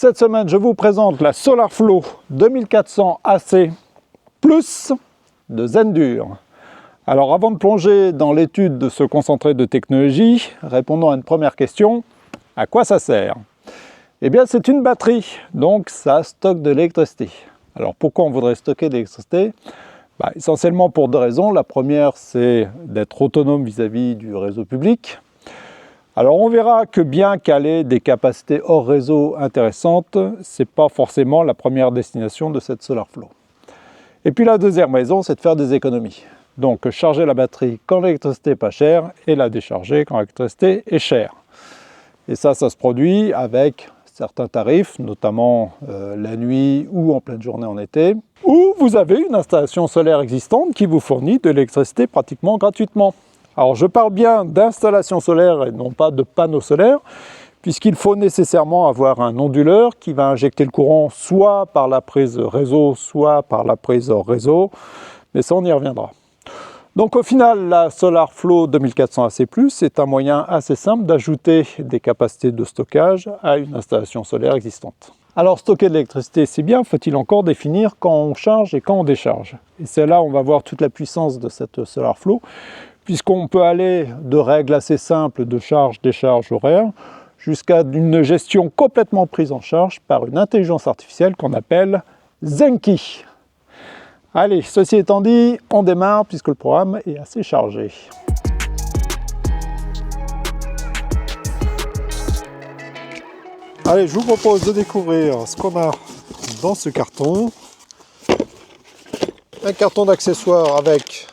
Cette semaine, je vous présente la SolarFlow 2400 AC Plus de Zendur. Alors avant de plonger dans l'étude de ce concentré de technologie, répondons à une première question. À quoi ça sert? Eh bien c'est une batterie, donc ça stocke de l'électricité. Alors pourquoi on voudrait stocker de l'électricité? Essentiellement pour deux raisons. La première, c'est d'être autonome vis-à-vis du réseau public. Alors on verra que bien qu'elle ait des capacités hors réseau intéressantes, ce n'est pas forcément la première destination de cette SolarFlow. Et puis la deuxième raison, c'est de faire des économies. Donc charger la batterie quand l'électricité n'est pas chère et la décharger quand l'électricité est chère. Et ça se produit avec certains tarifs, notamment la nuit ou en pleine journée en été, où vous avez une installation solaire existante qui vous fournit de l'électricité pratiquement gratuitement. Alors je parle bien d'installation solaire et non pas de panneaux solaires, puisqu'il faut nécessairement avoir un onduleur qui va injecter le courant soit par la prise réseau, soit par la prise hors réseau, mais ça on y reviendra. Donc au final, la SolarFlow 2400 AC+, est un moyen assez simple d'ajouter des capacités de stockage à une installation solaire existante. Alors stocker de l'électricité, c'est bien, faut-il encore définir quand on charge et quand on décharge. Et c'est là où on va voir toute la puissance de cette SolarFlow, puisqu'on peut aller de règles assez simples de charge-décharge horaire, jusqu'à une gestion complètement prise en charge par une intelligence artificielle qu'on appelle Zenki. Allez, ceci étant dit, on démarre puisque le programme est assez chargé. Allez, je vous propose de découvrir ce qu'on a dans ce carton. Un carton d'accessoires avec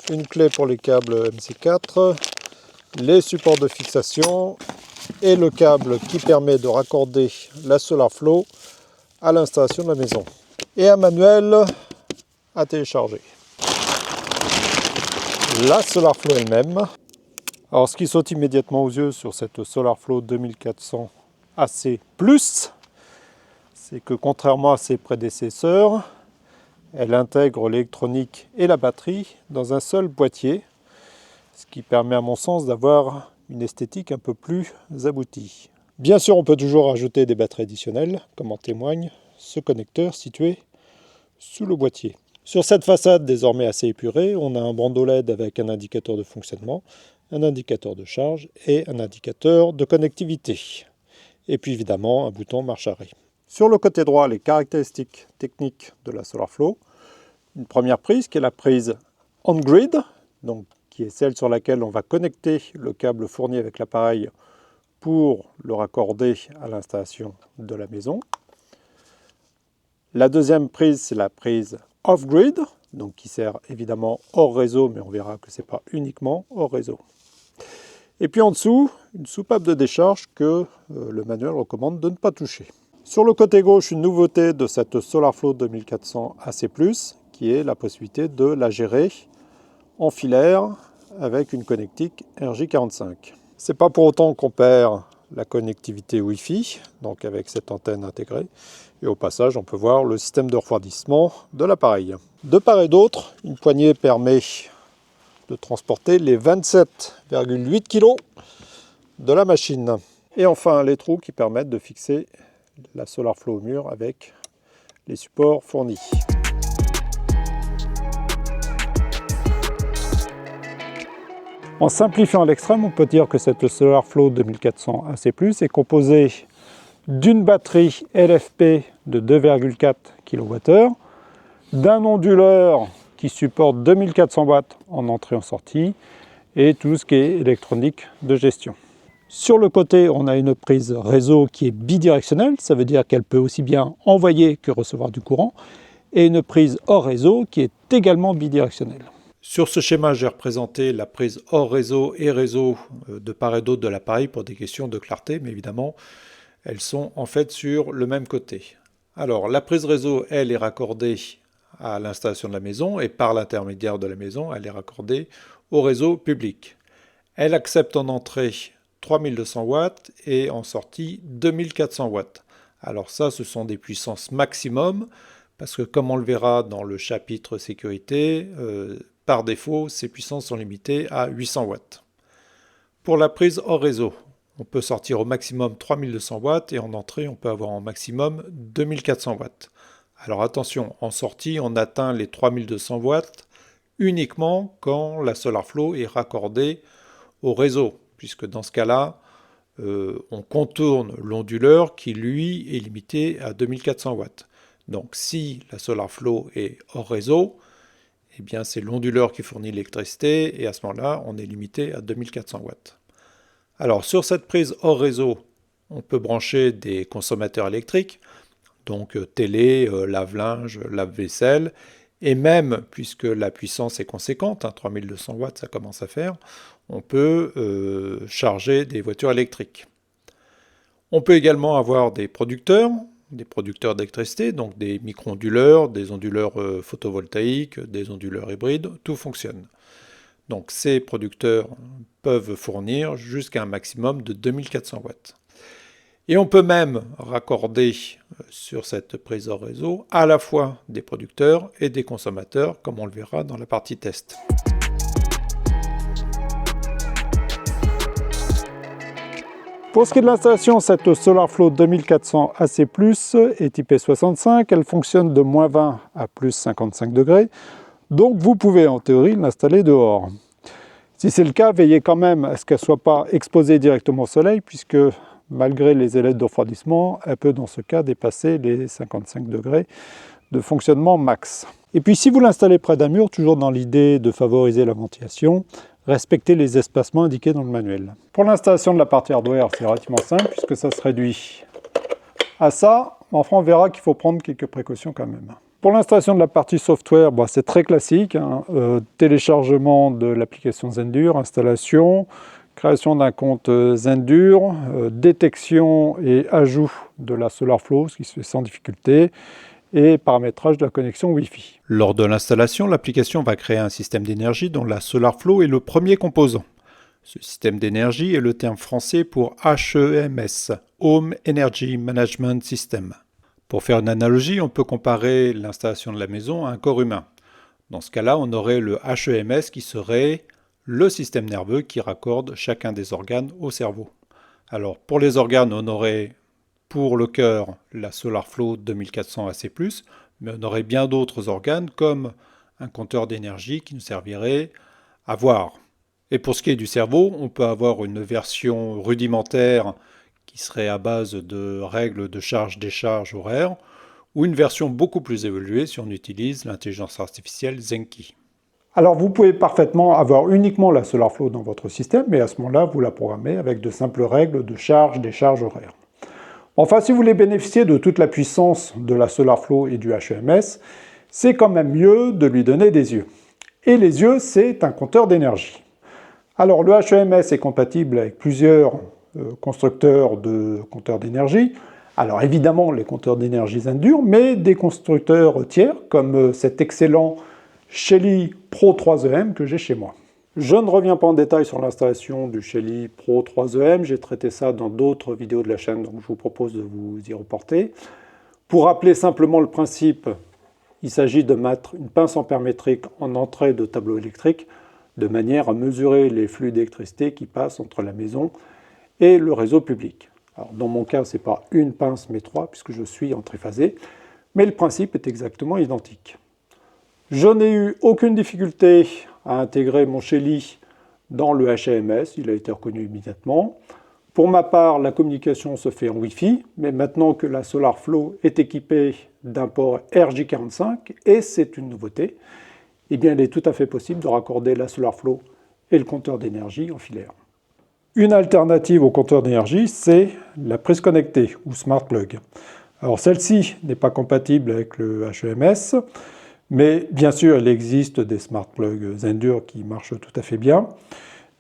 une clé pour les câbles MC4, les supports de fixation et le câble qui permet de raccorder la SolarFlow à l'installation de la maison. Et un manuel à télécharger. La SolarFlow elle-même. Alors ce qui saute immédiatement aux yeux sur cette SolarFlow 2400 AC+, c'est que contrairement à ses prédécesseurs, elle intègre l'électronique et la batterie dans un seul boîtier, ce qui permet à mon sens d'avoir une esthétique un peu plus aboutie. Bien sûr, on peut toujours ajouter des batteries additionnelles, comme en témoigne ce connecteur situé sous le boîtier. Sur cette façade désormais assez épurée, on a un bandeau LED avec un indicateur de fonctionnement, un indicateur de charge et un indicateur de connectivité. Et puis évidemment un bouton marche arrêt. Sur le côté droit, les caractéristiques techniques de la SolarFlow. Une première prise qui est la prise on-grid, donc qui est celle sur laquelle on va connecter le câble fourni avec l'appareil pour le raccorder à l'installation de la maison. La deuxième prise, c'est la prise off-grid, donc qui sert évidemment hors réseau, mais on verra que ce n'est pas uniquement hors réseau. Et puis en dessous, une soupape de décharge que le manuel recommande de ne pas toucher. Sur le côté gauche, une nouveauté de cette SolarFlow 2400 AC+, qui est la possibilité de la gérer en filaire avec une connectique RJ45. C'est pas pour autant qu'on perd la connectivité Wi-Fi, donc avec cette antenne intégrée. Et au passage, on peut voir le système de refroidissement de l'appareil. De part et d'autre, une poignée permet de transporter les 27,8 kg de la machine. Et enfin, les trous qui permettent de fixer la SolarFlow au mur avec les supports fournis. En simplifiant à l'extrême, on peut dire que cette SolarFlow 2400 AC+, est composée d'une batterie LFP de 2,4 kWh, d'un onduleur qui supporte 2400 watts en entrée et en sortie, et tout ce qui est électronique de gestion. Sur le côté, on a une prise réseau qui est bidirectionnelle, ça veut dire qu'elle peut aussi bien envoyer que recevoir du courant, et une prise hors réseau qui est également bidirectionnelle. Sur ce schéma, j'ai représenté la prise hors réseau et réseau de part et d'autre de l'appareil pour des questions de clarté, mais évidemment, elles sont en fait sur le même côté. Alors, la prise réseau, elle, est raccordée à l'installation de la maison, et par l'intermédiaire de la maison, elle est raccordée au réseau public. Elle accepte en entrée 3200 watts et en sortie 2400 watts. Alors ça, ce sont des puissances maximum, parce que comme on le verra dans le chapitre sécurité, par défaut, ces puissances sont limitées à 800 watts. Pour la prise hors réseau, on peut sortir au maximum 3200 watts et en entrée, on peut avoir au maximum 2400 watts. Alors attention, en sortie, on atteint les 3200 watts uniquement quand la SolarFlow est raccordée au réseau, puisque dans ce cas-là, on contourne l'onduleur qui, lui, est limité à 2400 watts. Donc si la SolarFlow est hors réseau, eh bien c'est l'onduleur qui fournit l'électricité, et à ce moment-là, on est limité à 2400 watts. Alors sur cette prise hors réseau, on peut brancher des consommateurs électriques, donc télé, lave-linge, lave-vaisselle, et même, puisque la puissance est conséquente, 3200 watts ça commence à faire, on peut charger des voitures électriques. On peut également avoir des producteurs d'électricité, donc des micro-onduleurs, des onduleurs photovoltaïques, des onduleurs hybrides, tout fonctionne. Donc ces producteurs peuvent fournir jusqu'à un maximum de 2400 watts. Et on peut même raccorder sur cette prise hors réseau à la fois des producteurs et des consommateurs, comme on le verra dans la partie test. Pour ce qui est de l'installation, cette SolarFlow 2400 AC+, est IP65, elle fonctionne de -20 à +55 degrés, donc vous pouvez en théorie l'installer dehors. Si c'est le cas, veillez quand même à ce qu'elle ne soit pas exposée directement au soleil, puisque malgré les ailettes de refroidissement, elle peut dans ce cas dépasser les 55 degrés de fonctionnement max. Et puis si vous l'installez près d'un mur, toujours dans l'idée de favoriser la ventilation, respectez les espacements indiqués dans le manuel. Pour l'installation de la partie hardware, c'est relativement simple puisque ça se réduit à ça. Enfin, on verra qu'il faut prendre quelques précautions quand même. Pour l'installation de la partie software, c'est très classique. Téléchargement de l'application Zendur, installation, création d'un compte Zendur, détection et ajout de la SolarFlow, ce qui se fait sans difficulté, et paramétrage de la connexion Wi-Fi. Lors de l'installation, l'application va créer un système d'énergie dont la SolarFlow est le premier composant. Ce système d'énergie est le terme français pour HEMS, Home Energy Management System. Pour faire une analogie, on peut comparer l'installation de la maison à un corps humain. Dans ce cas-là, on aurait le HEMS qui serait le système nerveux qui raccorde chacun des organes au cerveau. Alors pour les organes, on aurait pour le cœur la SolarFlow 2400 AC+, mais on aurait bien d'autres organes comme un compteur d'énergie qui nous servirait à voir. Et pour ce qui est du cerveau, on peut avoir une version rudimentaire qui serait à base de règles de charge-décharge horaire, ou une version beaucoup plus évoluée si on utilise l'intelligence artificielle Zenki. Alors vous pouvez parfaitement avoir uniquement la SolarFlow dans votre système, mais à ce moment-là, vous la programmez avec de simples règles de charge-décharge horaire. Enfin, si vous voulez bénéficier de toute la puissance de la SolarFlow et du HEMS, c'est quand même mieux de lui donner des yeux. Et les yeux, c'est un compteur d'énergie. Alors le HEMS est compatible avec plusieurs constructeurs de compteurs d'énergie. Alors évidemment les compteurs d'énergie Zendur, mais des constructeurs tiers comme cet excellent Shelly Pro 3EM que j'ai chez moi. Je ne reviens pas en détail sur l'installation du Shelly Pro 3EM, j'ai traité ça dans d'autres vidéos de la chaîne, donc je vous propose de vous y reporter. Pour rappeler simplement le principe, il s'agit de mettre une pince ampère-métrique en entrée de tableau électrique de manière à mesurer les flux d'électricité qui passent entre la maison et le réseau public. Alors, dans mon cas, ce n'est pas une pince mais 3 puisque je suis en triphasé, mais le principe est exactement identique. Je n'ai eu aucune difficulté à intégrer mon Shelly dans le HEMS, il a été reconnu immédiatement. Pour ma part, la communication se fait en Wi-Fi, mais maintenant que la SolarFlow est équipée d'un port RJ45, et c'est une nouveauté, eh bien, il est tout à fait possible de raccorder la SolarFlow et le compteur d'énergie en filaire. Une alternative au compteur d'énergie, c'est la prise connectée ou Smart Plug. Alors celle-ci n'est pas compatible avec le HEMS, mais bien sûr, il existe des Smart Plug Zendur qui marchent tout à fait bien.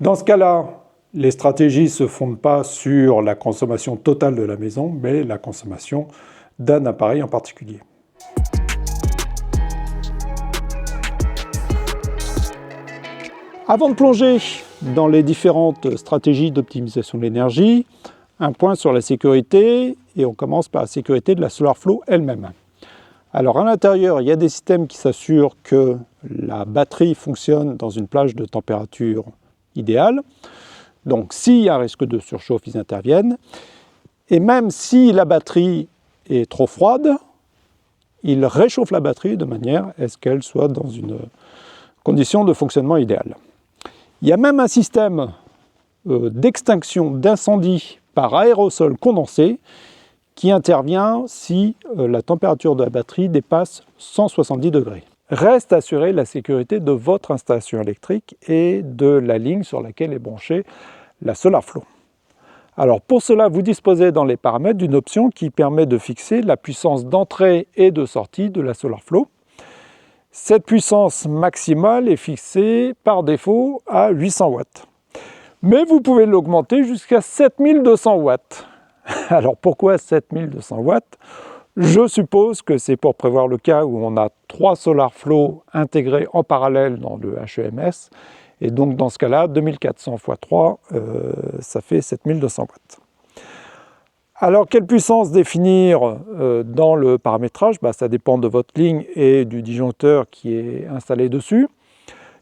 Dans ce cas-là, les stratégies ne se fondent pas sur la consommation totale de la maison, mais la consommation d'un appareil en particulier. Avant de plonger dans les différentes stratégies d'optimisation de l'énergie, un point sur la sécurité, et on commence par la sécurité de la SolarFlow elle-même. Alors à l'intérieur, il y a des systèmes qui s'assurent que la batterie fonctionne dans une plage de température idéale. Donc s'il y a un risque de surchauffe, ils interviennent. Et même si la batterie est trop froide, ils réchauffent la batterie de manière à ce qu'elle soit dans une condition de fonctionnement idéale. Il y a même un système d'extinction d'incendie par aérosol condensé qui intervient si la température de la batterie dépasse 170 degrés. Reste à assurer la sécurité de votre installation électrique et de la ligne sur laquelle est branchée la SolarFlow. Alors pour cela, vous disposez dans les paramètres d'une option qui permet de fixer la puissance d'entrée et de sortie de la SolarFlow. Cette puissance maximale est fixée par défaut à 800 watts. Mais vous pouvez l'augmenter jusqu'à 7200 watts. Alors pourquoi 7200 watts ? Je suppose que c'est pour prévoir le cas où on a 3 SolarFlow intégrés en parallèle dans le HEMS. Et donc dans ce cas-là, 2400 x 3, ça fait 7200 watts. Alors quelle puissance définir dans le paramétrage ? Ça dépend de votre ligne et du disjoncteur qui est installé dessus.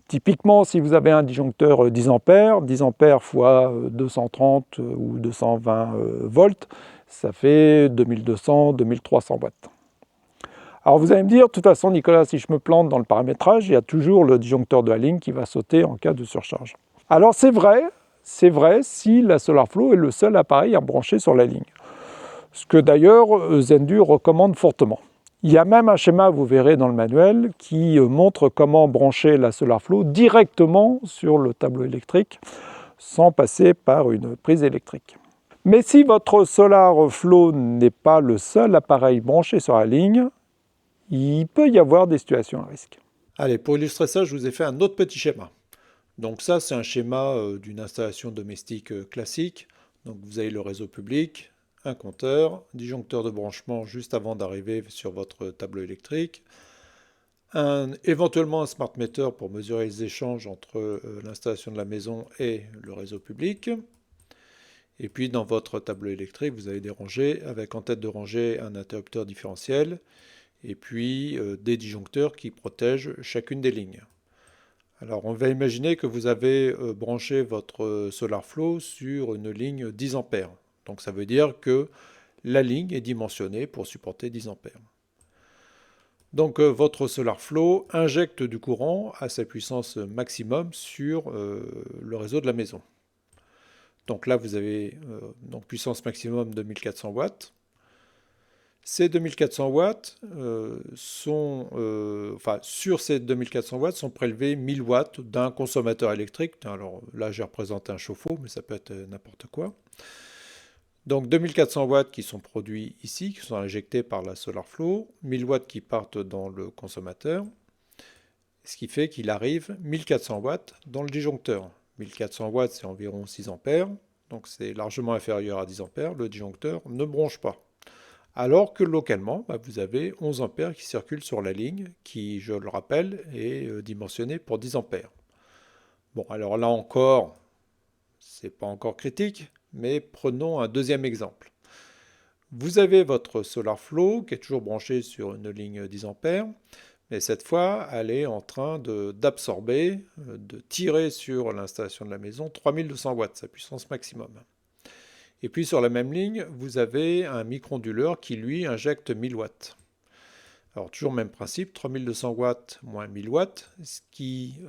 Typiquement, si vous avez un disjoncteur 10 A, 10 A fois 230 ou 220 volts, ça fait 2200, 2300 watts. Alors vous allez me dire, de toute façon Nicolas, si je me plante dans le paramétrage, il y a toujours le disjoncteur de la ligne qui va sauter en cas de surcharge. Alors c'est vrai si la SolarFlow est le seul appareil à brancher sur la ligne. Ce que d'ailleurs Zendur recommande fortement. Il y a même un schéma, vous verrez dans le manuel, qui montre comment brancher la SolarFlow directement sur le tableau électrique sans passer par une prise électrique. Mais si votre SolarFlow n'est pas le seul appareil branché sur la ligne, il peut y avoir des situations à risque. Allez, pour illustrer ça, je vous ai fait un autre petit schéma. Donc ça, c'est un schéma d'une installation domestique classique. Donc vous avez le réseau public, un compteur, disjoncteur de branchement juste avant d'arriver sur votre tableau électrique, éventuellement un smart meter pour mesurer les échanges entre l'installation de la maison et le réseau public. Et puis dans votre tableau électrique, vous avez des rangées avec en tête de rangée un interrupteur différentiel et puis des disjoncteurs qui protègent chacune des lignes. Alors on va imaginer que vous avez branché votre SolarFlow sur une ligne 10 A. Donc ça veut dire que la ligne est dimensionnée pour supporter 10 A. Donc votre SolarFlow injecte du courant à sa puissance maximum sur le réseau de la maison. Donc là vous avez puissance maximum de 2400 watts. Ces 2400 watts sur ces 2400 watts sont prélevés 1000 watts d'un consommateur électrique. Alors là, j'ai représenté un chauffe-eau, mais ça peut être n'importe quoi. Donc 2400 watts qui sont produits ici, qui sont injectés par la SolarFlow, 1000 watts qui partent dans le consommateur, ce qui fait qu'il arrive 1400 watts dans le disjoncteur. 1400 watts, c'est environ 6 ampères, donc c'est largement inférieur à 10 ampères. Le disjoncteur ne bronche pas. Alors que localement, vous avez 11 ampères qui circulent sur la ligne, qui, je le rappelle, est dimensionnée pour 10 ampères. Bon, alors là encore, c'est pas encore critique, mais prenons un deuxième exemple. Vous avez votre SolarFlow qui est toujours branché sur une ligne 10 ampères, mais cette fois, elle est en train d'absorber, de tirer sur l'installation de la maison 3200 watts, sa puissance maximum. Et puis sur la même ligne, vous avez un micro-onduleur qui lui injecte 1000 watts. Alors toujours même principe, 3200 watts moins 1000 watts, ce qui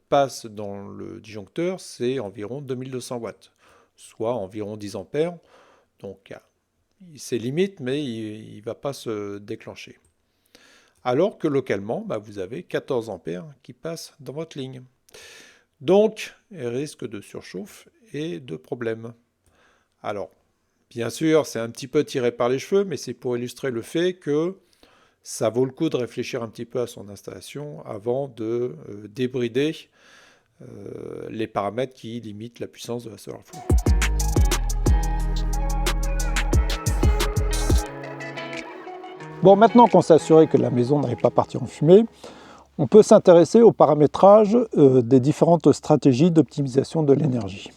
passe dans le disjoncteur, c'est environ 2200 watts, soit environ 10 ampères. Donc c'est limite, mais il ne va pas se déclencher. Alors que localement, vous avez 14 ampères qui passent dans votre ligne. Donc, risque de surchauffe et de problème. Alors, bien sûr, c'est un petit peu tiré par les cheveux, mais c'est pour illustrer le fait que ça vaut le coup de réfléchir un petit peu à son installation avant de débrider les paramètres qui limitent la puissance de la SolarFlow. Bon, maintenant qu'on s'est assuré que la maison n'allait pas partir en fumée, on peut s'intéresser au paramétrage des différentes stratégies d'optimisation de l'énergie.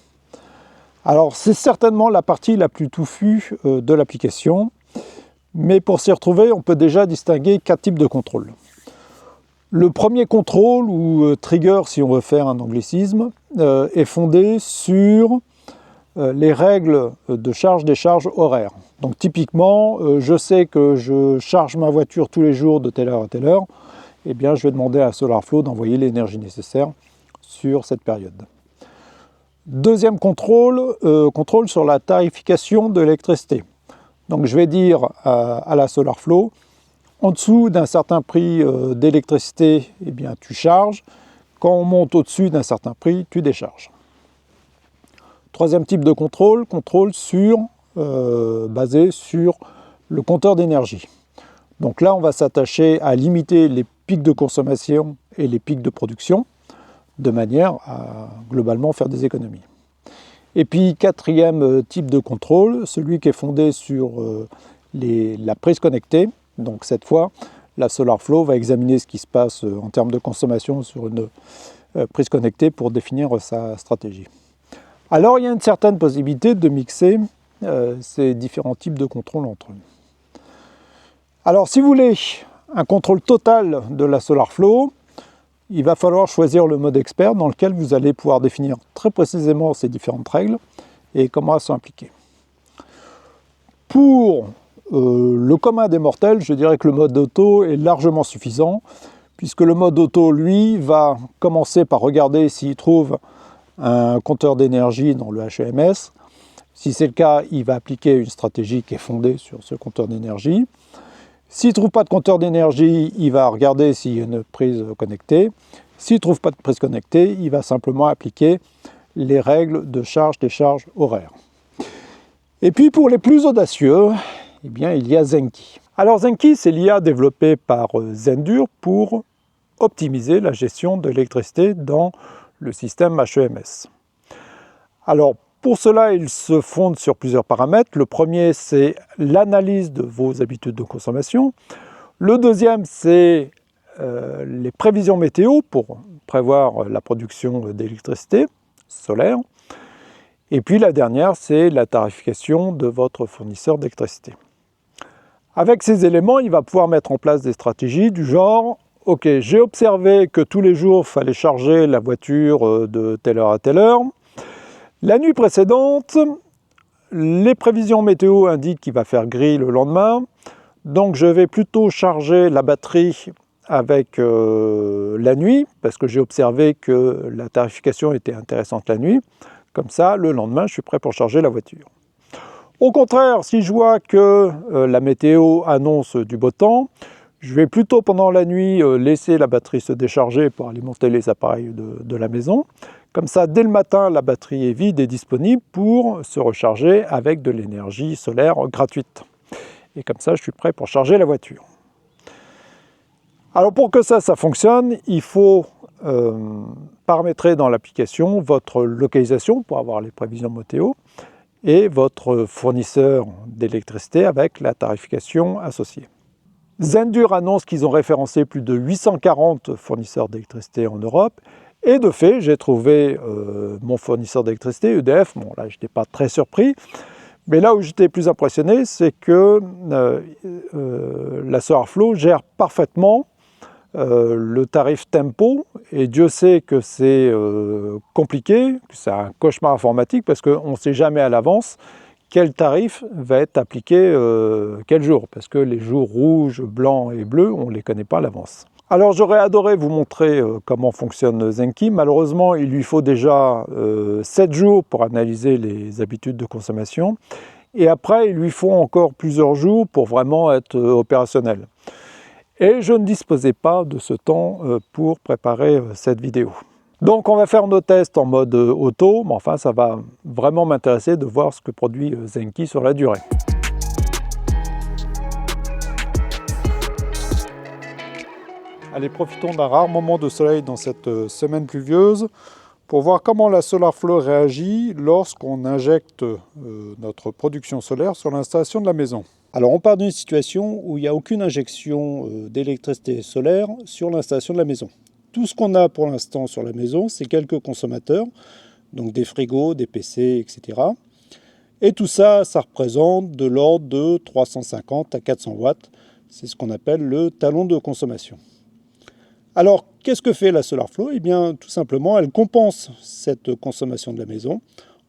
Alors, c'est certainement la partie la plus touffue de l'application, mais pour s'y retrouver, on peut déjà distinguer 4 types de contrôles. Le premier contrôle, ou trigger si on veut faire un anglicisme, est fondé sur les règles de charge-décharge horaires. Donc typiquement, je sais que je charge ma voiture tous les jours de telle heure à telle heure, eh bien je vais demander à SolarFlow d'envoyer l'énergie nécessaire sur cette période. Deuxième contrôle, contrôle sur la tarification de l'électricité. Donc je vais dire à la SolarFlow, en dessous d'un certain prix d'électricité, eh bien tu charges. Quand on monte au-dessus d'un certain prix, tu décharges. Troisième type de contrôle, basé sur le compteur d'énergie. Donc là, on va s'attacher à limiter les pics de consommation et les pics de production, de manière à globalement faire des économies. Et puis, quatrième type de contrôle, celui qui est fondé sur la prise connectée. Donc cette fois, la SolarFlow va examiner ce qui se passe en termes de consommation sur une prise connectée pour définir sa stratégie. Alors, il y a une certaine possibilité de mixer ces différents types de contrôles entre eux. Alors, si vous voulez un contrôle total de la SolarFlow, il va falloir choisir le mode expert dans lequel vous allez pouvoir définir très précisément ces différentes règles et comment elles sont appliquées. Pour le commun des mortels, je dirais que le mode auto est largement suffisant, puisque le mode auto, lui, va commencer par regarder s'il trouve un compteur d'énergie dans le HEMS. Si c'est le cas, il va appliquer une stratégie qui est fondée sur ce compteur d'énergie. S'il ne trouve pas de compteur d'énergie, il va regarder s'il y a une prise connectée. S'il ne trouve pas de prise connectée, il va simplement appliquer les règles de charge-décharge horaire. Et puis pour les plus audacieux, eh bien, il y a Zenki. Alors Zenki, c'est l'IA développée par Zendur pour optimiser la gestion de l'électricité dans le système HEMS. Alors pour cela, il se fonde sur plusieurs paramètres. Le premier, c'est l'analyse de vos habitudes de consommation. Le deuxième, c'est les prévisions météo pour prévoir la production d'électricité solaire. Et puis la dernière, c'est la tarification de votre fournisseur d'électricité. Avec ces éléments, il va pouvoir mettre en place des stratégies du genre « Ok, j'ai observé que tous les jours, il fallait charger la voiture de telle heure à telle heure. La nuit précédente, les prévisions météo indiquent qu'il va faire gris le lendemain. Donc je vais plutôt charger la batterie avec la nuit, parce que j'ai observé que la tarification était intéressante la nuit. Comme ça, le lendemain, je suis prêt pour charger la voiture. Au contraire, si je vois que la météo annonce du beau temps, je vais plutôt pendant la nuit laisser la batterie se décharger pour alimenter les appareils de la maison. Comme ça, dès le matin, la batterie est vide et disponible pour se recharger avec de l'énergie solaire gratuite. Et comme ça, je suis prêt pour charger la voiture. Alors pour que ça fonctionne, il faut paramétrer dans l'application votre localisation pour avoir les prévisions météo et votre fournisseur d'électricité avec la tarification associée. Zendur annonce qu'ils ont référencé plus de 840 fournisseurs d'électricité en Europe. Et de fait, j'ai trouvé mon fournisseur d'électricité, EDF. Bon, là, je n'étais pas très surpris. Mais là où j'étais plus impressionné, c'est que la SolarFlow gère parfaitement le tarif tempo. Et Dieu sait que c'est compliqué, que c'est un cauchemar informatique, parce qu'on ne sait jamais à l'avance quel tarif va être appliqué quel jour. Parce que les jours rouges, blancs et bleus, on ne les connaît pas à l'avance. Alors j'aurais adoré vous montrer comment fonctionne Zenki. Malheureusement, il lui faut déjà 7 jours pour analyser les habitudes de consommation. Et après, il lui faut encore plusieurs jours pour vraiment être opérationnel. Et je ne disposais pas de ce temps pour préparer cette vidéo. Donc on va faire nos tests en mode auto, mais enfin ça va vraiment m'intéresser de voir ce que produit Zenki sur la durée. Allez, profitons d'un rare moment de soleil dans cette semaine pluvieuse pour voir comment la SolarFlow réagit lorsqu'on injecte notre production solaire sur l'installation de la maison. Alors on part d'une situation où il n'y a aucune injection d'électricité solaire sur l'installation de la maison. Tout ce qu'on a pour l'instant sur la maison, c'est quelques consommateurs, donc des frigos, des PC, etc. Et tout ça, ça représente de l'ordre de 350 à 400 watts. C'est ce qu'on appelle le talon de consommation. Alors, qu'est-ce que fait la SolarFlow? Eh bien, tout simplement, elle compense cette consommation de la maison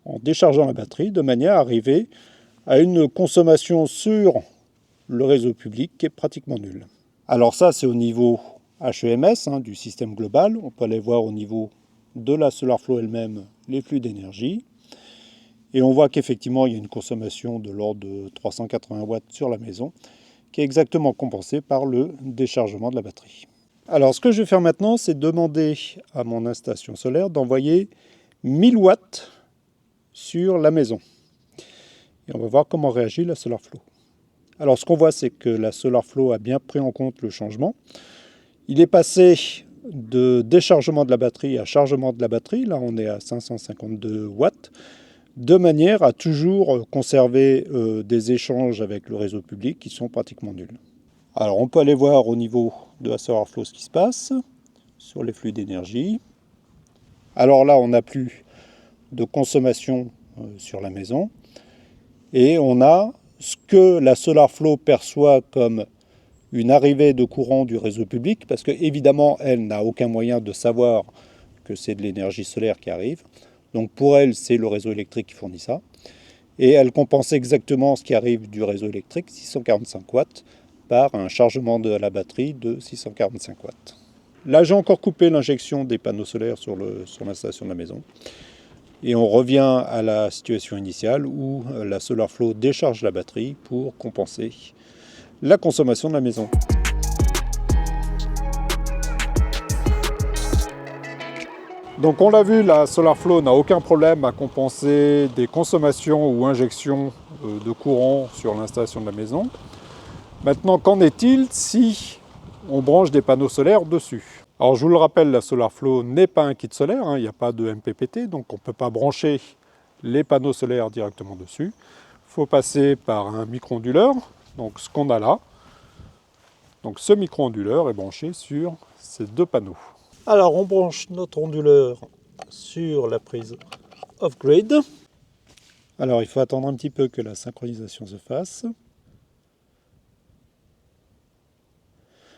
en déchargeant la batterie, de manière à arriver à une consommation sur le réseau public qui est pratiquement nulle. Alors ça, c'est au niveau HEMS, du système global. On peut aller voir au niveau de la SolarFlow elle-même les flux d'énergie. Et on voit qu'effectivement, il y a une consommation de l'ordre de 380 watts sur la maison, qui est exactement compensée par le déchargement de la batterie. Alors ce que je vais faire maintenant, c'est demander à mon installation solaire d'envoyer 1000 watts sur la maison. Et on va voir comment réagit la SolarFlow. Alors ce qu'on voit, c'est que la SolarFlow a bien pris en compte le changement. Il est passé de déchargement de la batterie à chargement de la batterie. Là, on est à 552 watts, de manière à toujours conserver des échanges avec le réseau public qui sont pratiquement nuls. Alors on peut aller voir au niveau de la SolarFlow ce qui se passe sur les flux d'énergie. Alors là, on n'a plus de consommation sur la maison. Et on a ce que la SolarFlow perçoit comme une arrivée de courant du réseau public, parce qu'évidemment, elle n'a aucun moyen de savoir que c'est de l'énergie solaire qui arrive. Donc pour elle, c'est le réseau électrique qui fournit ça. Et elle compense exactement ce qui arrive du réseau électrique, 645 watts, par un chargement de la batterie de 645 watts. Là, j'ai encore coupé l'injection des panneaux solaires sur l'installation de la maison. Et on revient à la situation initiale où la SolarFlow décharge la batterie pour compenser la consommation de la maison. Donc on l'a vu, la SolarFlow n'a aucun problème à compenser des consommations ou injections de courant sur l'installation de la maison. Maintenant, qu'en est-il si on branche des panneaux solaires dessus? Alors je vous le rappelle, la SolarFlow n'est pas un kit solaire, il n'y a pas de MPPT, donc on ne peut pas brancher les panneaux solaires directement dessus. Il faut passer par un micro-onduleur, donc ce qu'on a là. Donc ce micro-onduleur est branché sur ces deux panneaux. Alors on branche notre onduleur sur la prise off-grid. Alors il faut attendre un petit peu que la synchronisation se fasse.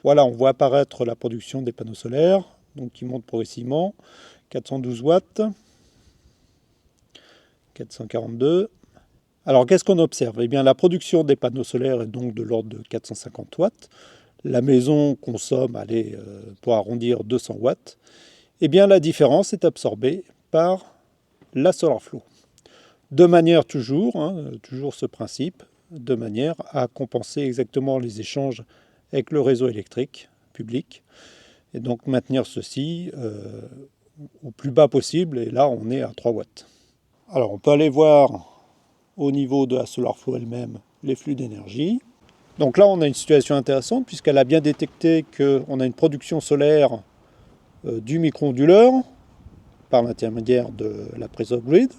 Voilà, on voit apparaître la production des panneaux solaires, donc qui monte progressivement. 412 watts, 442. Alors qu'est-ce qu'on observe? Eh bien la production des panneaux solaires est donc de l'ordre de 450 watts. La maison consomme, pour arrondir, 200 watts. Eh bien la différence est absorbée par la SolarFlow. De manière toujours ce principe, de manière à compenser exactement les échanges avec le réseau électrique public, et donc maintenir ceci au plus bas possible, et là on est à 3 watts. Alors on peut aller voir au niveau de la SolarFlow elle-même les flux d'énergie. Donc là on a une situation intéressante puisqu'elle a bien détecté qu'on a une production solaire du micro-onduleur par l'intermédiaire de la prise off-grid.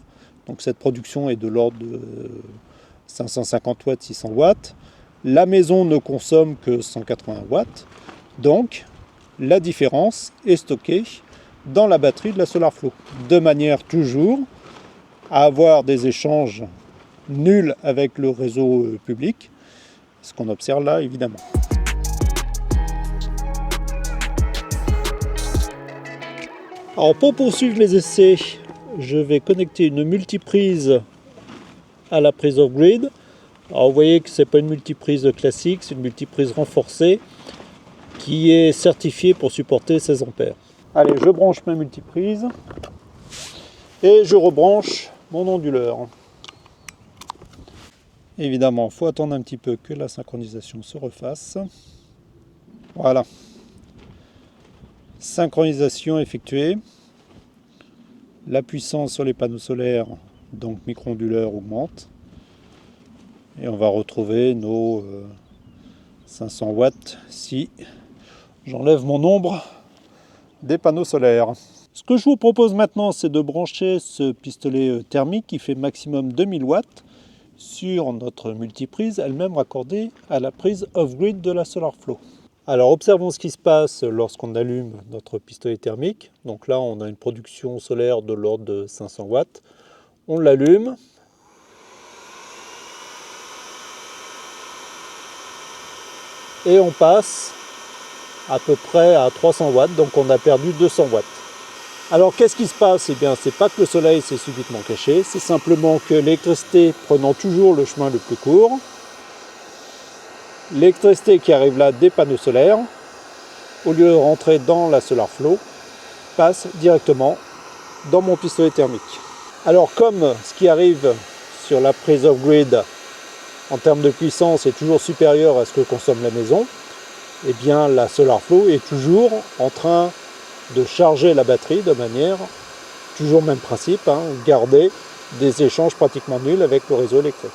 Donc cette production est de l'ordre de 550 watts, 600 watts. La maison ne consomme que 180 watts, donc la différence est stockée dans la batterie de la SolarFlow, de manière toujours à avoir des échanges nuls avec le réseau public, ce qu'on observe là évidemment. Alors pour poursuivre les essais, je vais connecter une multiprise à la prise off-grid. Alors vous voyez que ce n'est pas une multiprise classique, c'est une multiprise renforcée qui est certifiée pour supporter 16 ampères. Allez, je branche ma multiprise et je rebranche mon onduleur. Évidemment, il faut attendre un petit peu que la synchronisation se refasse. Voilà. Synchronisation effectuée. La puissance sur les panneaux solaires, donc micro-onduleur, augmente. Et on va retrouver nos 500 watts si j'enlève mon ombre des panneaux solaires. Ce que je vous propose maintenant, c'est de brancher ce pistolet thermique qui fait maximum 2000 watts sur notre multiprise, elle-même raccordée à la prise off-grid de la SolarFlow. Alors observons ce qui se passe lorsqu'on allume notre pistolet thermique. Donc là, on a une production solaire de l'ordre de 500 watts. On l'allume. Et on passe à peu près à 300 watts, donc on a perdu 200 watts. Alors qu'est-ce qui se passe? Eh bien, c'est pas que le soleil s'est subitement caché, c'est simplement que l'électricité prenant toujours le chemin le plus court, l'électricité qui arrive là des panneaux solaires, au lieu de rentrer dans la Solar Flow, passe directement dans mon pistolet thermique. Alors comme ce qui arrive sur la prise off-grid en termes de puissance est toujours supérieur à ce que consomme la maison, eh bien la Solar Flow est toujours en train de charger la batterie de manière, toujours même principe, garder des échanges pratiquement nuls avec le réseau électrique.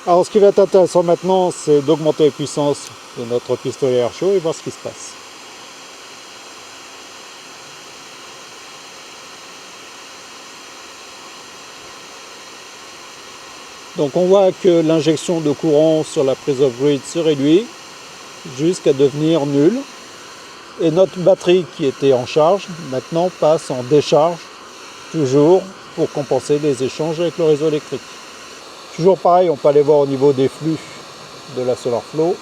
Alors ce qui va être intéressant maintenant, c'est d'augmenter la puissance de notre pistolet air chaud et voir ce qui se passe. Donc on voit que l'injection de courant sur la prise off-grid se réduit jusqu'à devenir nulle. Et notre batterie qui était en charge, maintenant passe en décharge, toujours pour compenser les échanges avec le réseau électrique. Toujours pareil, on peut aller voir au niveau des flux de la Solar Flow.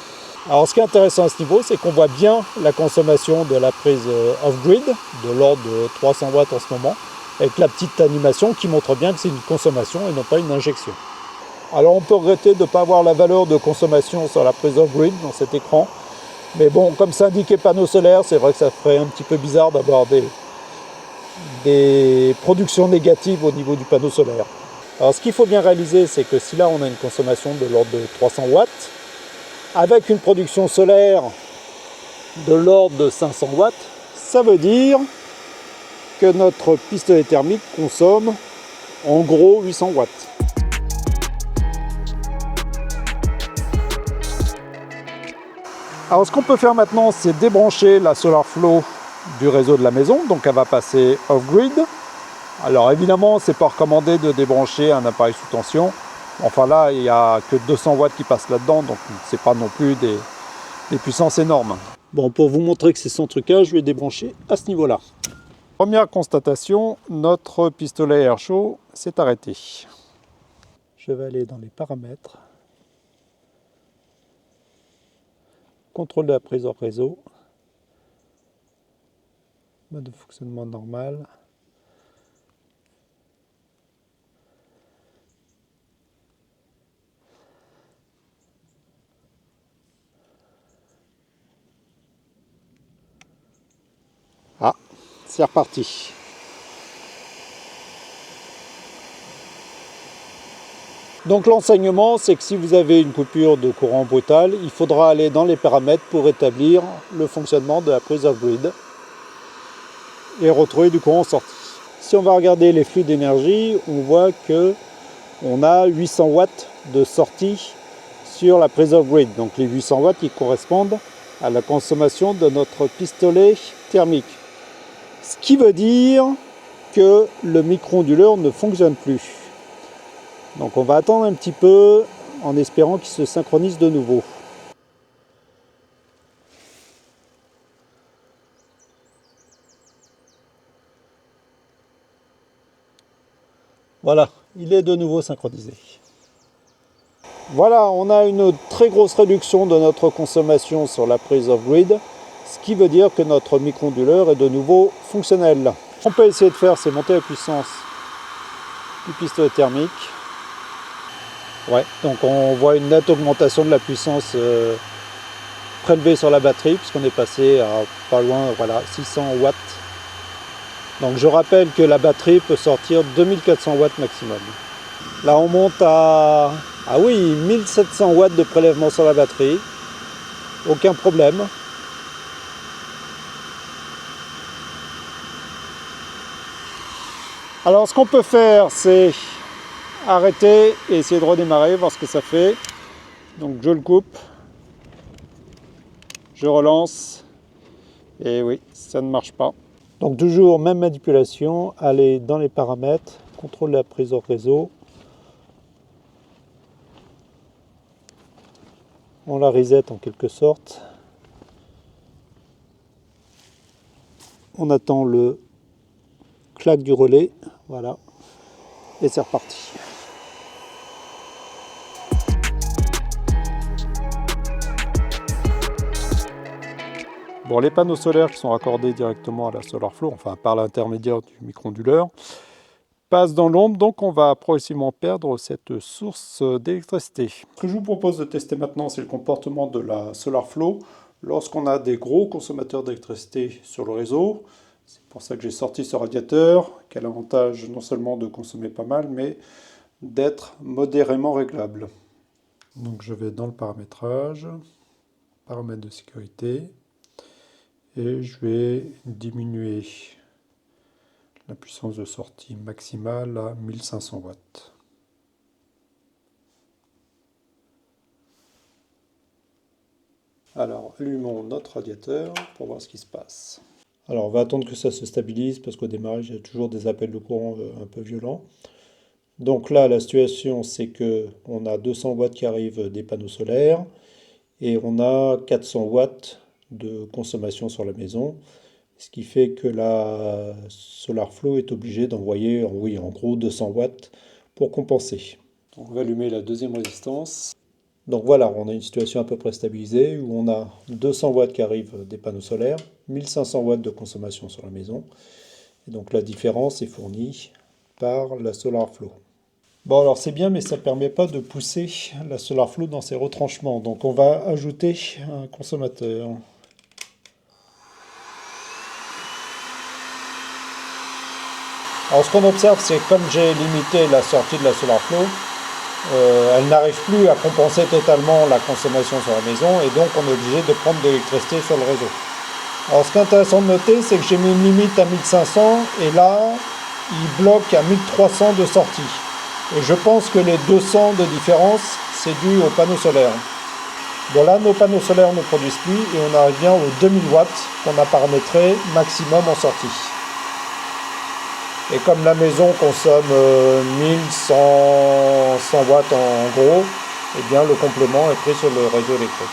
Alors ce qui est intéressant à ce niveau, c'est qu'on voit bien la consommation de la prise off-grid, de l'ordre de 300 watts en ce moment, avec la petite animation qui montre bien que c'est une consommation et non pas une injection. Alors on peut regretter de ne pas avoir la valeur de consommation sur la prise off-grid dans cet écran. Mais bon, comme c'est indiqué panneau solaire, c'est vrai que ça ferait un petit peu bizarre d'avoir des productions négatives au niveau du panneau solaire. Alors ce qu'il faut bien réaliser, c'est que si là on a une consommation de l'ordre de 300 watts, avec une production solaire de l'ordre de 500 watts, ça veut dire que notre pistolet thermique consomme en gros 800 watts. Alors ce qu'on peut faire maintenant, c'est débrancher la Solar Flow du réseau de la maison, donc elle va passer off-grid. Alors évidemment, c'est pas recommandé de débrancher un appareil sous tension. Enfin là, il n'y a que 200 watts qui passent là-dedans, donc c'est pas non plus des puissances énormes. Bon, pour vous montrer que c'est sans trucage, je vais débrancher à ce niveau-là. Première constatation, notre pistolet air chaud s'est arrêté. Je vais aller dans les paramètres. Contrôle de la prise hors réseau, mode de fonctionnement normal. Ah, c'est reparti. Donc l'enseignement, c'est que si vous avez une coupure de courant brutale, il faudra aller dans les paramètres pour établir le fonctionnement de la prise off-grid et retrouver du courant sorti. Si on va regarder les flux d'énergie, on voit que on a 800 watts de sortie sur la prise off-grid. Donc les 800 watts qui correspondent à la consommation de notre pistolet thermique. Ce qui veut dire que le micro-onduleur ne fonctionne plus. Donc on va attendre un petit peu en espérant qu'il se synchronise de nouveau. Voilà, il est de nouveau synchronisé. Voilà, on a une très grosse réduction de notre consommation sur la prise off-grid, ce qui veut dire que notre micro-onduleur est de nouveau fonctionnel. Ce qu'on peut essayer de faire, c'est monter la puissance du pistolet thermique. Ouais, donc on voit une nette augmentation de la puissance prélevée sur la batterie, puisqu'on est passé à pas loin, voilà, 600 watts. Donc je rappelle que la batterie peut sortir 2400 watts maximum. Là on monte à 1700 watts de prélèvement sur la batterie. Aucun problème. Alors ce qu'on peut faire, c'est arrêter et essayer de redémarrer, voir ce que ça fait. Donc je le coupe, je relance, et oui, ça ne marche pas. Donc toujours même manipulation, aller dans les paramètres, contrôle de la prise hors réseau. On la reset en quelque sorte. On attend le clac du relais, voilà, et c'est reparti. Bon, les panneaux solaires qui sont raccordés directement à la SolarFlow, enfin par l'intermédiaire du micro-onduleur, passent dans l'ombre, donc on va progressivement perdre cette source d'électricité. Ce que je vous propose de tester maintenant, c'est le comportement de la SolarFlow lorsqu'on a des gros consommateurs d'électricité sur le réseau. C'est pour ça que j'ai sorti ce radiateur, qui a l'avantage non seulement de consommer pas mal, mais d'être modérément réglable. Donc je vais dans le paramétrage, paramètres de sécurité, et je vais diminuer la puissance de sortie maximale à 1500 watts. Alors allumons notre radiateur pour voir ce qui se passe. Alors on va attendre que ça se stabilise parce qu'au démarrage il y a toujours des appels de courant un peu violents. Donc là la situation c'est que on a 200 watts qui arrivent des panneaux solaires et on a 400 watts de consommation sur la maison, ce qui fait que la SolarFlow est obligée d'envoyer en gros 200 watts pour compenser. Donc on va allumer la deuxième résistance. Donc voilà, on a une situation à peu près stabilisée où on a 200 watts qui arrivent des panneaux solaires, 1500 watts de consommation sur la maison. Et donc la différence est fournie par la SolarFlow. Bon alors c'est bien, mais ça ne permet pas de pousser la SolarFlow dans ses retranchements. Donc on va ajouter un consommateur. Alors ce qu'on observe, c'est que comme j'ai limité la sortie de la SolarFlow, elle n'arrive plus à compenser totalement la consommation sur la maison et donc on est obligé de prendre de l'électricité sur le réseau. Alors ce qui est intéressant de noter, c'est que j'ai mis une limite à 1500 et là, il bloque à 1300 de sortie. Et je pense que les 200 de différence, c'est dû aux panneaux solaires. Bon là, nos panneaux solaires ne produisent plus et on arrive bien aux 2000 watts qu'on a paramétré maximum en sortie. Et comme la maison consomme 1100 watts en gros, eh bien le complément est pris sur le réseau électrique.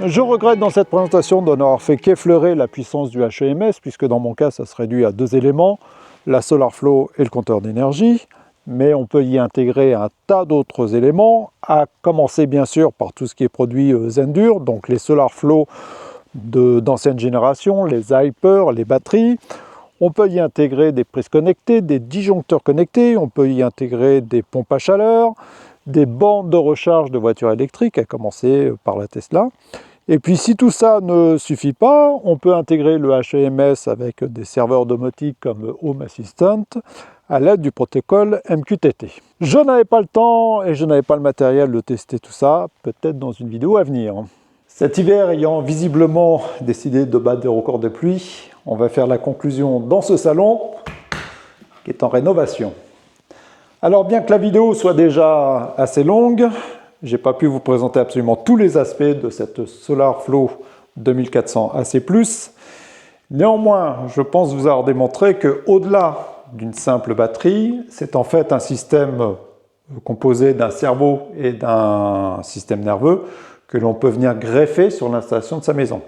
Je regrette dans cette présentation de n'avoir fait qu'effleurer la puissance du HEMS, puisque dans mon cas, ça se réduit à deux éléments, la SolarFlow et le compteur d'énergie. Mais on peut y intégrer un tas d'autres éléments, à commencer bien sûr par tout ce qui est produit Zendur, donc les SolarFlow d'ancienne génération, les Hyper, les batteries. On peut y intégrer des prises connectées, des disjoncteurs connectés, on peut y intégrer des pompes à chaleur, des bornes de recharge de voitures électriques, à commencer par la Tesla. Et puis si tout ça ne suffit pas, on peut intégrer le HEMS avec des serveurs domotiques comme Home Assistant à l'aide du protocole MQTT. Je n'avais pas le temps et je n'avais pas le matériel de tester tout ça, peut-être dans une vidéo à venir. Cet hiver ayant visiblement décidé de battre des records de pluie, on va faire la conclusion dans ce salon qui est en rénovation. Alors bien que la vidéo soit déjà assez longue, j'ai pas pu vous présenter absolument tous les aspects de cette SolarFlow 2400 AC+. Néanmoins, je pense vous avoir démontré qu'au-delà d'une simple batterie, c'est en fait un système composé d'un cerveau et d'un système nerveux que l'on peut venir greffer sur l'installation de sa maison.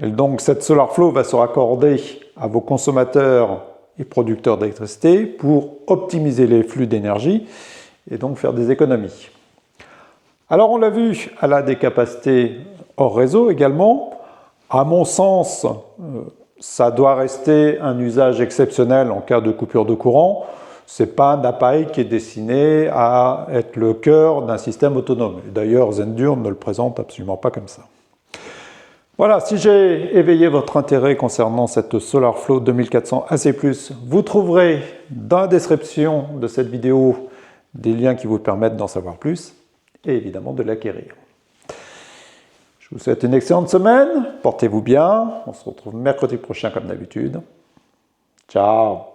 Et donc cette SolarFlow va se raccorder à vos consommateurs et producteurs d'électricité pour optimiser les flux d'énergie et donc faire des économies. Alors on l'a vu, elle a des capacités hors réseau également. À mon sens, ça doit rester un usage exceptionnel en cas de coupure de courant. Ce n'est pas un appareil qui est destiné à être le cœur d'un système autonome. D'ailleurs, Zendur ne le présente absolument pas comme ça. Voilà, si j'ai éveillé votre intérêt concernant cette SolarFlow 2400 AC+, vous trouverez dans la description de cette vidéo des liens qui vous permettent d'en savoir plus et évidemment de l'acquérir. Je vous souhaite une excellente semaine, portez-vous bien, on se retrouve mercredi prochain comme d'habitude. Ciao!